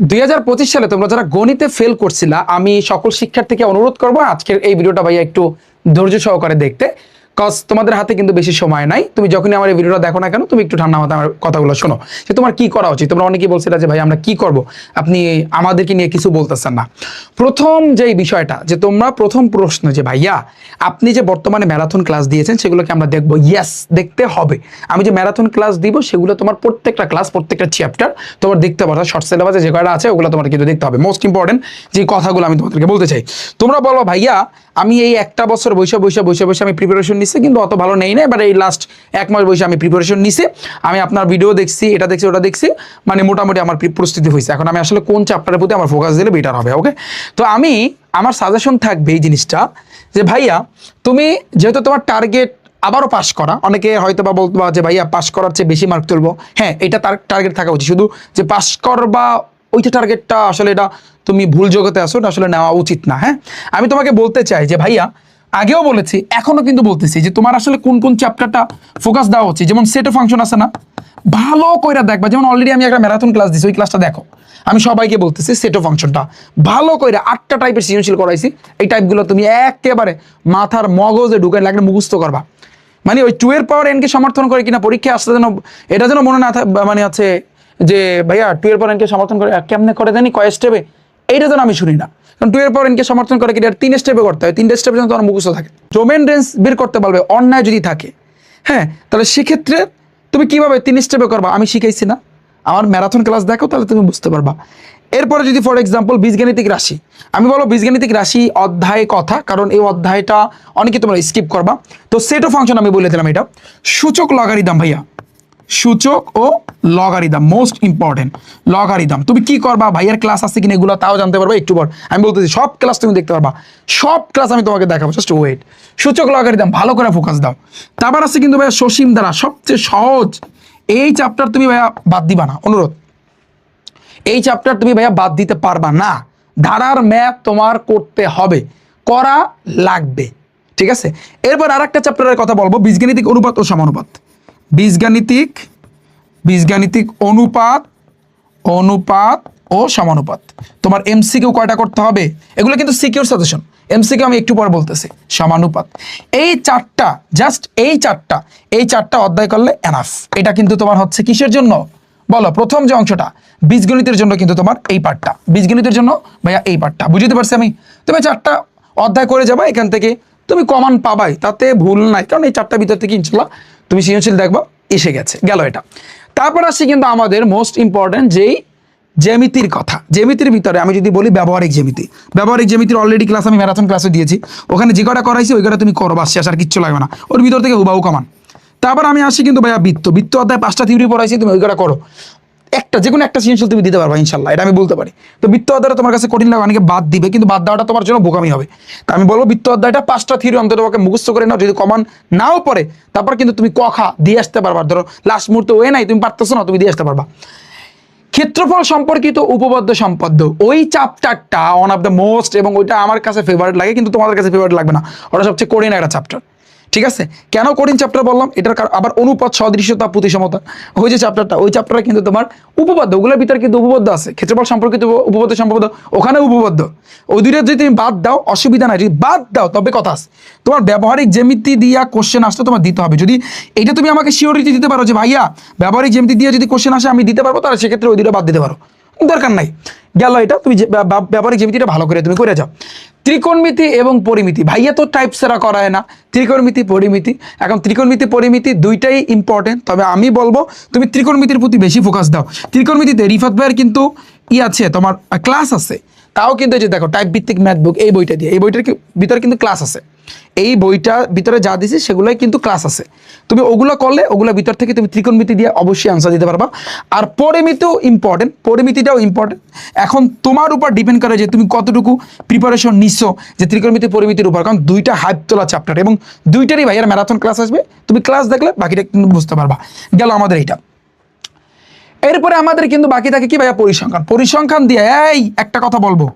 2025 সালে তোমরা যারা গণিতে ফেল করছিলা, আমি সকল শিক্ষার্থীকে অনুরোধ করবো আজকের এই ভিডিওটা ভাইয়া একটু ধৈর্য সহকারে দেখতে, কজ তোমাদের হাতে কিন্তু বেশি সময় নাই। তুমি যখনই আমার এই ভিডিওটা দেখো না কেন, তুমি একটু ঠান্ডা মাথায় আমার কথাগুলো শোনো যে তোমার কি করা উচিত। তোমরা অনেকেই বলছিলে যে ভাই আমরা কি করব, আপনি আমাদেরকে নিয়ে কিছু বলতেছেন না। প্রথম যেই বিষয়টা যে তোমরা প্রথম প্রশ্ন যে ভাইয়া আপনি যে বর্তমানে ম্যারাথন ক্লাস দিয়েছেন সেগুলোকে আমরা দেখবো, ইয়েস দেখতে হবে। আমি যে ম্যারাথন ক্লাস দিব সেগুলো তোমার প্রত্যেকটা ক্লাস প্রত্যেকটা চ্যাপ্টার তোমার দেখতে পারো, শর্ট সিলেবাসে যে কয়টা আছে ওগুলো তোমার কিন্তু দেখতে হবে। মোস্ট ইম্পর্টেন্ট যে কথাগুলো আমি তোমাদেরকে বলতে চাই, তোমরা বলো ভাইয়া আমি এই একটা বছর বসে আমি প্রিপারেশন নিচ্ছি কিন্তু অত ভালো নেই না, এবার এই লাস্ট এক মাস বসে আমি প্রিপারেশন নিছি, আমি আপনার ভিডিও দেখছি, এটা দেখছি ওটা দেখছি, মানে মোটামুটি আমার প্রস্তুতি হয়েছে। এখন আমি আসলে কোন চ্যাপ্টারের প্রতি আমার ফোকাস দিলে বেটার হবে। ওকে, তো আমার সাজেশন থাকবে এই জিনিসটা যে ভাইয়া তুমি যেহেতু তোমার টার্গেট আবারও পাস করা, অনেকে হয়তো বা বলতো যে ভাইয়া পাস করার চেয়ে বেশি মার্ক তুলবো, হ্যাঁ এটা তার টার্গেট থাকা উচিত। শুধু যে পাস করবা ওইটা টার্গেটটা আসলে এটা তুমি ভুল জগতে আসো, এটা আসলে নেওয়া উচিত না। হ্যাঁ, আমি তোমাকে বলতে চাই যে ভাইয়া আগেও বলেছি এখনো কিন্তু বলতেছি যে তোমার আসলে কোন কোন চ্যাপ্টারটা ফোকাস দেওয়া উচিত। যেমন সেট অফ ফাংশন আছে না, ভালো কইরা দেখবা। যেমন অলরেডি আমি একটা ম্যারাথন ক্লাস দিছি, ওই ক্লাসটা দেখো। আমি সবাইকে বলতেছি সেট অফ ফাংশনটা ভালো কইরা 8টা টাইপের সৃজনশীল করাইছি, এই টাইপগুলো তুমি একেবারে মাথার মগজে ঢুকাই লাগলে মুখস্থ করবা। মানে ওই 2 এর পাওয়ার n কে সমর্থন করে কিনা পরীক্ষা আসতে যেন এটা যেন মনে না মানে আছে যে ভাইয়া 2 এর পাওয়ার n কে সমর্থন করে কেমনে করে জানি কয় স্টেপে, এইটা যেন আমি শুনি না। কারণ 2 এর পাওয়ার n কে সমর্থন করে কিনা 3 স্টেপে করতে হয়, 3টা স্টেপে যেন তোমার মুখস্থ থাকে। ডোমেন রেঞ্জ বের করতে পারবে অন্যায় যদি থাকে, হ্যাঁ তাহলে সেক্ষেত্রে তুমি কিভাবে 3 স্টেপে করবা আমি শিখাইছি না, আমার ম্যারাথন ক্লাস দেখো তাহলে তুমি বুঝতে পারবা। এরপরে যদি ফর এক্সাম্পল বীজগাণিতিক রাশি, আমি বলো বীজগাণিতিক রাশি অধ্যায় কথা, কারণ এই অধ্যায়টা অনেকে তোমরা স্কিপ করবা। তো সেট অফ ফাংশন আমি বলে দিলাম, এটা সূচক লগারিদম ভাইয়া, সূচক ও লগারিদম মোস্ট ইম্পর্টেন্ট। লগারিদম তুমি কি করবা, ভাইয়ার ক্লাস আছে কিনা এগুলো তাও জানতে পারবা একটু পর। আমি বলতেছি সব ক্লাস তুমি দেখতে পারবা, সব ক্লাস আমি তোমাকে দেখাবো, জাস্ট ওয়েট। সূচক লগারিদম ভালো করে ফোকাস দাও। তারপর আছে কিন্তু ভাইয়া সসীম দ্বারা, সবচেয়ে সহজ এই চ্যাপ্টার তুমি ভাইয়া বাদ দিবা না, অনুরোধ। এই চ্যাপ্টার তুমি ভাইয়া বাদ দিতে পারবা না, ধারার ম্যাথ তোমার করতে হবে, করা লাগবে, ঠিক আছে। এরপর আর একটা চ্যাপ্টারের কথা বলবো, বীজগাণিতিক অনুপাত ও সমানুপাত। বীজগাণিতিক অনুপাত ও সমানুপাত। তোমার এমসিকিউ কয়টা করতে হবে, এগুলো কিন্তু সিকিউর সাজেশন, এমসিকিউ আমি একটু পরে বলতেছি। সমানুপাত এই চারটা, জাস্ট এই চারটা অধ্যায় করলে এনাফ। এটা কিন্তু তোমার হচ্ছে কিসের জন্য বলো, প্রথম যে অংশটা বীজগণিতের জন্য কিন্তু তোমার এই পার্টটা, বীজগণিতের জন্য ভাইয়া এই পার্টটা বুঝতে পারছি আমি। তুমি 4টা অধ্যায় করে যাবা, এখান থেকে তুমি কমান পাবাই, তাতে ভুল নাই, কারণ এই 4টার ভিতর থেকে ইনশাল্লাহ তুমি সৃজনশীল দেখবা এসে গেছে, গেল এটা। তারপর আসছি কিন্তু আমাদের মোস্ট ইম্পর্টেন্ট যেই জ্যামিতির কথা। জ্যামিতির ভিতরে আমি যদি বলি ব্যবহারিক জ্যামিতির অলরেডি ক্লাস আমি ম্যারাথন ক্লাসে দিয়েছি, ওখানে যে কটা করাইছি ওই কটা তুমি করো, বাস শেষ, আর কিচ্ছু লাগবে না, ওর ভিতর থেকে হুবাহু কমান। তারপর আমি আসি কিন্তু ভাইয়া বৃত্ত অধ্যায় 5টা থিওরি পড়াইছি, তুমি ওই কটা করো, একটা যে কোনো একটা সৃজনশীল তুমি দিতে পারবা ইনশাল্লাহ, এটা আমি বলতে পারি। তো বৃত্ত অধ্যায়টা তোমার কাছে কঠিন লাগে, অনেকে বাদ দিবে, কিন্তু বাদ দেওয়াটা তোমার জন্য বোকামি হবে। তা আমি বলবো বৃত্ত অধ্যায়টা 5টা থিওরি অন্তত তোমাকে মুখস্থ করে নাও, যদি কমান নাও পড়ে তারপর কিন্তু তুমি কখা দিয়ে আসতে পারবা। ধরো লাস্ট মুহূর্তে ওয়ে নাই, তুমি পারতেছো না, তুমি দিয়ে আসতে পারবা। ক্ষেত্রফল সম্পর্কিত উপপাদ্য সম্পদ্য, ওই চ্যাপ্টারটা ওয়ান অফ দ্য মোস্ট, এবং ওইটা আমার কাছে ফেভারিট লাগে, কিন্তু তোমাদের কাছে ফেভারিট লাগবে না, ওটা সবচেয়ে কঠিন একটা চ্যাপ্টার, ঠিক আছে। কেন কঠিন চ্যাপ্টার বললাম, এটার আবার অনুপাত, সদৃশ্যতা, প্রতিসমতা, ওই যে চ্যাপ্টারটা, ওই চ্যাপ্টারে কিন্তু তোমার উপপাদ্য, ওগুলোর ভিতরে কিন্তু উপপাদ্য আছে, ক্ষেত্রফল সম্পর্কিত উপপাদ্য সম্পদ, ওখানে উপপাদ্য। ওই দুইটা যদি তুমি বাদ দাও অসুবিধা নাই, যদি বাদ দাও তবে কথা আছে, তোমার ব্যবহারিক জ্যামিতি দিয়া কোশ্চেন আসলে তোমার দিতে হবে। যদি এটা তুমি আমাকে সিওরিটি দিতে পারো যে ভাইয়া ব্যবহারিক জ্যামিতি দিয়ে যদি কোশ্চেন আসে আমি দিতে পারবো, তাহলে সেক্ষেত্রে ওই দুটো বাদ দিতে পারো, দরকার নাই, গেল এটা। তুমি ব্যবহারিক জ্যামিতিটা ভালো করে তুমি করে যাও। ত্রিকোণমিতি এবং পরিমিতি, ভাইয়া তো টাইপ সেরা করায় না, ত্রিকোণমিতি পরিমিতি। এখন ত্রিকোণমিতি পরিমিতি দুইটাই ইম্পর্টেন্ট, তবে আমি বলবো তুমি ত্রিকোণমিতির প্রতি বেশি ফোকাস দাও। ত্রিকোণমিতিতে রিফাত ভাইয়ের কিন্তু আছে, তোমার ক্লাস আছে, তাও কিন্তু এই যে দেখো টাইপ ভিত্তিক ম্যাথ বুক, এই বইটা দিয়ে, এই বইটার ভিতরে কিন্তু ক্লাস আছে, এই বইটার ভিতরে যা দিছি সেগুলোই কিন্তু ক্লাস আছে, তুমি ওগুলো করলে ওগুলোর ভিতর থেকে তুমি ত্রিকোণমিতি দিয়ে অবশ্যই আনসার দিতে পারবা। আর পরিমিতিও ইম্পর্টেন্ট, পরিমিতিটাও ইম্পর্টেন্ট, এখন তোমার উপর ডিপেন্ড করে যে তুমি কতটুকু প্রিপারেশন নিচ্ছ যে ত্রিকোণমিতি পরিমিতির উপর, কারণ দুইটা হাইপ তোলা চ্যাপ্টার, এবং দুইটারই ভাইয়ার ম্যারাথন ক্লাস আসবে, তুমি ক্লাস দেখলে বাকিটা কিন্তু বুঝতে পারবা। গেল আমাদের এইটা। এরপরে আমাদের কিন্তু বাকি থাকে কি ভাইয়া, পরিসংখ্যান দিয়ে। এই একটা কথা বলবো,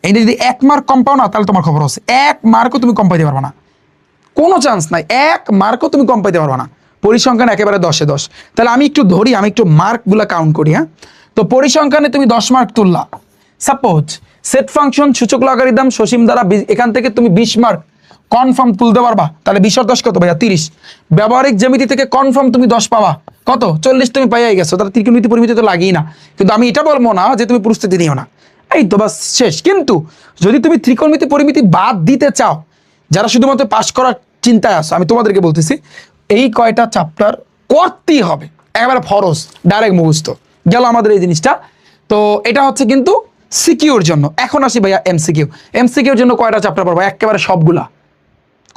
এই যদি 1 মার্ক কম পাও না তাহলে তোমার খবর আছে, 1 মার্কও তুমি কম পাইতে পারবা না, কোনো চান্স নাই, 1 মার্কও তুমি কম পাইতে পারবা না। পরিসংখ্যান একেবারে 10-এ 10। তাহলে আমি একটু ধরি, আমি একটু মার্কগুলো কাউন্ট করি। হ্যাঁ, তো পরিসংখ্যানে তুমি 10 মার্ক তুললা, সাপোজ সেট ফাংশন সূচক লগারিদম সসীম দ্বারা এখান থেকে তুমি 20 মার্ক কনফার্ম তুলতে পারবা, তাহলে 20 আর 10 কত ভাইয়া 30। ব্যবহারিক জ্যামিতি থেকে কনফার্ম তুমি 10 পাবা, কত 40 তুমি পাইয়াই গেছো, তাহলে ত্রিকোণমিতি পরিমিতি তো লাগেই না। কিন্তু আমি এটা বলবো না যে তুমি প্রস্তুতি নিও না, এই তো বাস শেষ। কিন্তু যদি তুমি ত্রিকোণমিতি পরিমিতি বাদ দিতে চাও, যারা শুধুমাত্র পাস করার চিন্তায় আসো, আমি তোমাদেরকে বলতেছি এই কয়টা চ্যাপ্টার করতেই হবে, একেবারে ফরজ, ডাইরেক্ট মুখস্থ গেল আমাদের এই জিনিসটা। তো এটা হচ্ছে কিন্তু সিকিউর জন্য। এখন আসি ভাইয়া এমসিকিউ। এমসিকিউর জন্য কয়টা চ্যাপ্টার পড়বো? একেবারে সবগুলা,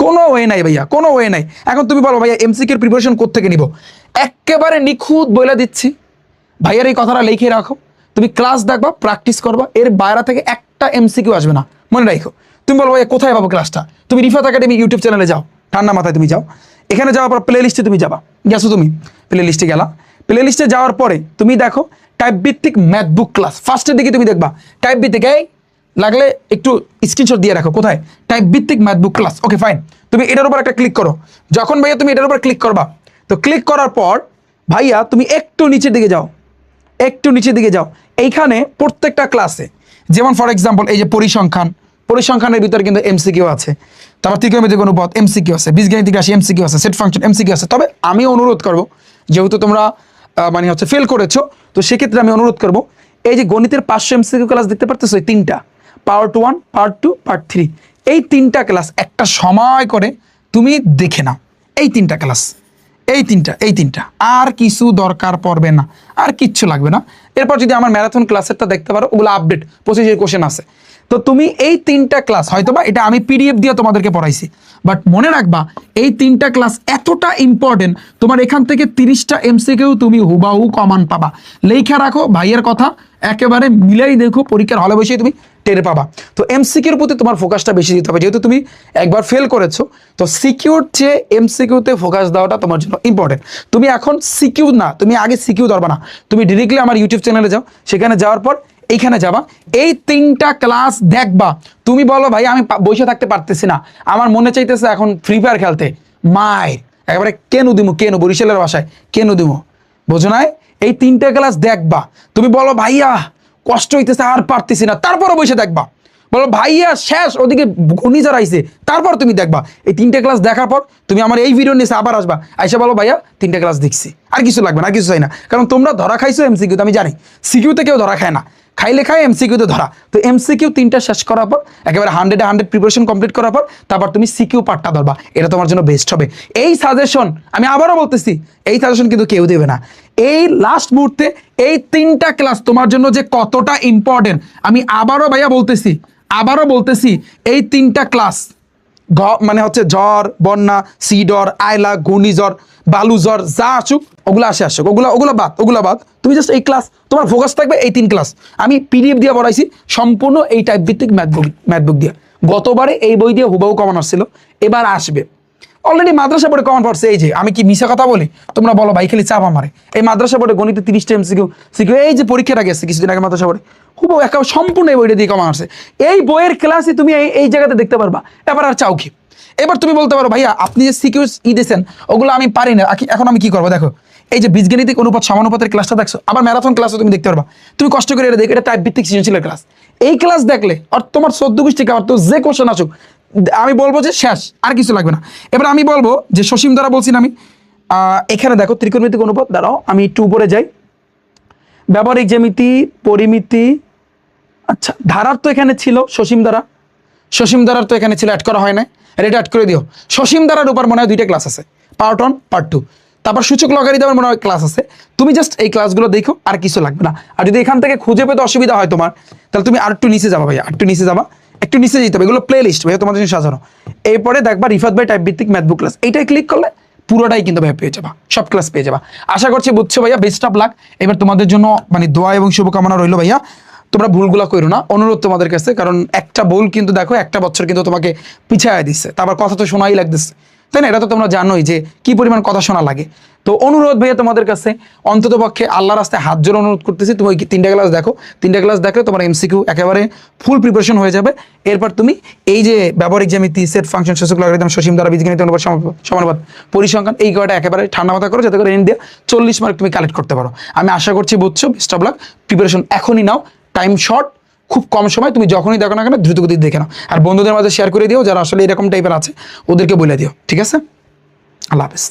কোনো ওয়ে নাই ভাইয়া, কোনো ওয়ে নাই। এখন তুমি বলো ভাইয়া এমসিকিউর প্রিপারেশন কোত্থেকে নিব? একেবারে নিখুঁত বলে দিচ্ছি, ভাইয়ার এই কথাটা লিখে রাখো। তুমি ক্লাস দেখবা, প্র্যাকটিস করবা, এর বাইরে থেকে একটা এমসিকিউ আসবে না, মনে রাখো। তুমি বলো ভাইয়া কোথায় পাবো ক্লাসটা? তুমি রিফাত একাডেমি ইউটিউব চ্যানেলে যাও, ঠান্ডা মাথায় তুমি যাও, এখানে যাওয়ার পর প্লে লিস্টে তুমি যাবা, গেছো তুমি প্লে লিস্টে গেলা, প্লে লিস্টে যাওয়ার পরে তুমি দেখো টাইপ ভিত্তিক ম্যাথ বুক ক্লাস, ফার্স্টের দিকে তুমি দেখবা টাইপ ভিত্তিক, এই লাগলে একটু স্ক্রিনশট দিয়ে রাখো, কোথায় টাইপ ভিত্তিক ম্যাথ বুক ক্লাস। ওকে ফাইন, তুমি এটার উপর একটা ক্লিক করো। যখন ভাইয়া তুমি এটার উপর ক্লিক করবা, তো ক্লিক করার পর ভাইয়া তুমি একটু নিচের দিকে যাও, একটু নিচের দিকে যাও। এইখানে প্রত্যেকটা ক্লাসে, যেমন ফর এক্সাম্পল এই যে পরিসংখ্যান, পরিসংখ্যানের ভিতরে কিন্তু এমসিকিউ আছে, তারপর ত্রিকোণমিতিক অনুপাত এমসিকিউ আছে, বীজগাণিতিক রাশি এমসিকিউ আছে, সেট ফাংশন এমসিকিউ আছে। তবে আমি অনুরোধ করব, যেহেতু তোমরা মানে হচ্ছে ফেল করেছো, তো সেক্ষেত্রে আমি অনুরোধ করব এই যে গণিতের 500 এমসিকিউ ক্লাস দেখতে পারতেছো, এই 3টা পার্ট 1, পার্ট 2, পার্ট 3, এই 3টা ক্লাস একটা সময় করে তুমি দেখে নাও। এই 3টা ক্লাস, এই তিনটা আর কিছু দরকার পড়বে না, আর কিচ্ছু লাগবে না। এরপর যদি আমার ম্যারাথন ক্লাসেরটা দেখতে পারো, ওগুলো আপডেট 25 কোশ্চেন আছে। তো তুমি এই 3টা ক্লাস, হয়তোবা এটা আমি পিডিএফ দিয়ে তোমাদেরকে পড়াইছি, বাট মনে রাখবা এই 3টা ক্লাস এতটা ইম্পর্টেন্ট, তোমার এখান থেকে 30টা এমসিকিউ তুমি হুবাহু কমান পাবা। লেখা রাখো, ভাইয়ের কথা একেবারে মিলাই দেখো, পরীক্ষার হলে বসে তুমি টের পাবা। তো এমসিকিউর প্রতি তোমার ফোকাসটা বেশি দিতে হবে, যেহেতু তুমি একবার ফেল করেছো। তো সিকিউর চেয়ে এমসিকিউতে ফোকাস দেওয়াটা তোমার জন্য ইম্পর্টেন্ট। তুমি এখন সিকিউ না, তুমি আগে সিকিউ ধরবা না, তুমি ডিরেক্টলি আমার ইউটিউব চ্যানেলে যাও, সেখানে যাওয়ার পর এইখানে যাবা, এই 3টা ক্লাস দেখবা। তুমি বলো ভাই আমি বসে থাকতে পারতেছি না, আমার মনে চাইতেছে এখন ফ্রি ফায়ার খেলতে, মায়ের একেবারে কেন দিমু, কেন বরিশালের বাসায় কেন দিমু, বোঝো নাই? এই 3টা ক্লাস দেখবা। তুমি বলো ভাইয়া কষ্ট হইতেছে আর পারতেছি না, তারপরে বসে দেখবা। বলো ভাইয়া শেষ, ওদিকে ঘূর্ণিঝড় আইছে, তারপর তুমি দেখবা। এই 3টে ক্লাস দেখার পর তুমি আমার এই ভিডিও নিয়ে আবার আসবা, আইসা বলো ভাইয়া 3টে ক্লাস দেখছি, আর কিছু লাগবে না, আর কিছু চাই না। কারণ তোমরা ধরা খাইছো এমসিকিউতে, আমি জানি সিকিউতে কেউ ধরা খায় না, খাইলে খায়, এমসিকিউতে ধরা। তো এমসিকিউ 3টা শেষ করার পর, একেবারে 100 প্রিপারেশন কমপ্লিট করার পর, তারপর তুমি সিকিউ পার্টটা ধরবা, এটা তোমার জন্য বেস্ট হবে। এই সাজেশন আমি আবারও বলতেছি, এই সাজেশন কিন্তু কেউ দেবে না। এই লাস্ট মুহূর্তে এই 3টা ক্লাস তোমার জন্য যে কতটা ইম্পর্টেন্ট, আমি আবারও ভাইয়া বলতেছি, এই 3টা ক্লাস মানে হচ্ছে ঝড়, বন্যা, সিডর, আয়লা, ঘূর্ণিঝড়, বালুঝড়, যা আসুক ওগুলো আসুক, ওগুলো বাদ, তুমি জাস্ট এই ক্লাস, তোমার ফোকাস থাকবে এই 3 ক্লাস। আমি পিডিএফ দিয়ে পড়াইছি সম্পূর্ণ এই টাইপ ভিত্তিক ম্যাথবুক দিয়ে। গতবারে এই বই দিয়ে হুবাহু কমন আসছিল, এবার আসবে অলরেডি মাদ্রাসা বোর্ডে কমন পড়ছে। এই যে আমি কি মিশা কথা বলি? তোমরা বলো ভাই খালি চাপ আমারে। এই মাদ্রাসা বোর্ডে গণিতে 30টা এমসিকিউ, এই যে পরীক্ষাটা গেছে কিছুদিন আগে মাদ্রাসা বোর্ডে, হুবহু একেবারে সম্পূর্ণ এই বইটা দিয়ে কমন আসছে। এই বইয়ের ক্লাসে তুমি এই জায়গাতে দেখতে পারবা। এবার আর চাও কি? এবার তুমি বলতে পারো ভাইয়া আপনি যে সিকিউ দিয়েছেন ওগুলো আমি পারি না, এখন আমি কি করবো? দেখো এই যে বীজগাণিতিক অনুপাত সমানুপাতের ক্লাসটা দেখছো, আবার ম্যারাথন ক্লাসও তুমি দেখতে পারবা। তুমি কষ্ট করে এটা দেখো, এটা টাইপ ভিত্তিক সৃজনশীলের ক্লাস। এই ক্লাস দেখলে আর তোমার 14 গোষ্ঠী খাবার তো যে কোশ্চেন আসুক, আমি বলবো যে শেষ, আর কিছু লাগবে না। এবার আমি বলবো যে সসীম দ্বারা বলছি না আমি, এখানে দেখো ত্রিকোণমিতিক অনুপাত, দাঁড়াও আমি একটু উপরে যাই, ব্যবহারিক জ্যামিতি, পরিমিতি, আচ্ছা ধারার তো এখানে ছিল, সসীম দ্বারার তো এখানে ছিল, অ্যাড করা হয় না, এটা অ্যাড করে দিও। সসীম দ্বারার উপর মনে হয় 2টা ক্লাস আছে, পার্ট 1, পার্ট 2, তারপর সূচক লগারিদমের মনে হয় ক্লাস আছে। তুমি জাস্ট এই ক্লাসগুলো দেখো, আর কিছু লাগবে না। আর যদি এখান থেকে খুঁজে পেতে অসুবিধা হয় তোমার, তাহলে তুমি আর একটু নিচে যাবা ভাইয়া, একটু নিচে যেতে হবে, এগুলো প্লে লিস্ট ভাইয়া তোমাদের জন্য সাজানো। এরপরে দেখবা রিফাত ভাই টাইপ ভিত্তিক ম্যাথবুক ক্লাস, এইটাই ক্লিক করলে পুরোটাই কিন্তু ভাইয়া পেয়ে যাবা, সব ক্লাস পেয়ে যাবা। আশা করছি বুঝছো ভাইয়া, বেস্ট অফ লাক। এবার তোমাদের জন্য মানে দোয়া এবং শুভকামনা রইলো ভাইয়া, তোমরা ভুলগুলো করো না, অনুরোধ তোমাদের কাছে। কারণ একটা ভুল কিন্তু দেখো একটা বছর কিন্তু তোমাকে পিছায় দিচ্ছে, তারপর কথা তো শোনাই লাগতেছে। তো তাই না? এটা তো তোমরা জানোই যে কি পরিমাণ কথা শোনা লাগে। তো অনুরোধ ভাইয়া তোমাদের কাছে, অন্তত পক্ষে আল্লাহ রাস্তায় হাত জোড় অনুরোধ করতেছি, তুমি ওই 3টা ক্লাস দেখো। 3টা ক্লাস দেখলে তোমার এমসিকিউ একেবারে ফুল প্রিপারেশন হয়ে যাবে। এরপর তুমি এই যে ব্যবহারিক জ্যামিতি, সেট ফাংশন, সূচক লগারিদম, সসীম ধারা, বীজগণিত অনুপাত, সমানুপাত, পরিসংখ্যান, এই কয়টা একেবারে ঠান্ডা মাথা করো, যাতে করে এন দিয়ে 40 মার্ক তুমি কালেক্ট করতে পারো। আমি আশা করছি বুঝছো। বেস্ট অফ লাক, প্রিপারেশন এখনই নাও, টাইম শর্ট, খুব কম সময়, তুমি যখনই দেখো না কেন দ্রুত গতিতে দেখে নাও। আর বন্ধুদের মাঝে শেয়ার করে দিও যারা আসলে এরকম টাইপের আছে, ওদেরকে বলে দিও, ঠিক আছে? আল্লাহ হাফেজ।